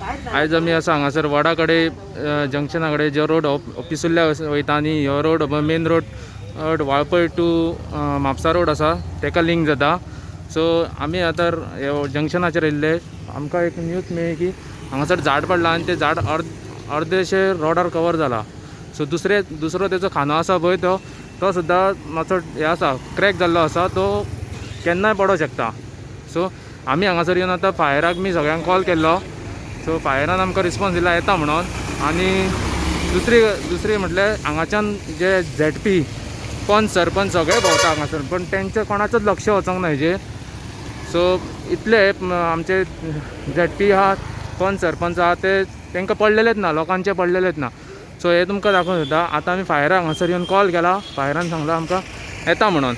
आयज आमी आसा हांगासर वडा कडेन जंक्शना कडेन जो रोड पिसुल्ल्या वयता आनी हो road main road Valpoi to Mapusa road आसा तेका लिंक जाता. सो आमी आतां जंक्शनाचेर येयल्ले. आमकां एक न्यूज मेळ्ळी की हांगासर झाड पडला आनी ते झाड अर्देशे रोडार कवर जाला. सो दुसरो तेचो खानो आसा पळय तो सुद्दां मातसो हे आसा, क्रॅक जाल्लो आसा, तो केन्नाय पडोंक शकता. सो आमी हांगासर येवन आतां फायराक मी सगळ्यांक कॉल केल्लो. सो फायरान आमकां रिस्पॉन्स दिला येता म्हणून. आनी दुसरी म्हटल्यार हांगाच्यान जे झेड.पी पंच सरपंच सगळे भोंवता हांगासर, पण तेंचे कोणाचोच लक्ष वचोंक ना हेजेर. सो इतले आमचे झेड.पी आहा, पंच सरपंच आहा, तेंकां पडलेलेच ना, लोकांचे पडलेलेच ना. सो हे तुमकां दाखोवन सोदता. आतां आमी फायरा हांगासर येवन कॉल केला. फायरान सांगला आमकां येता म्हणून.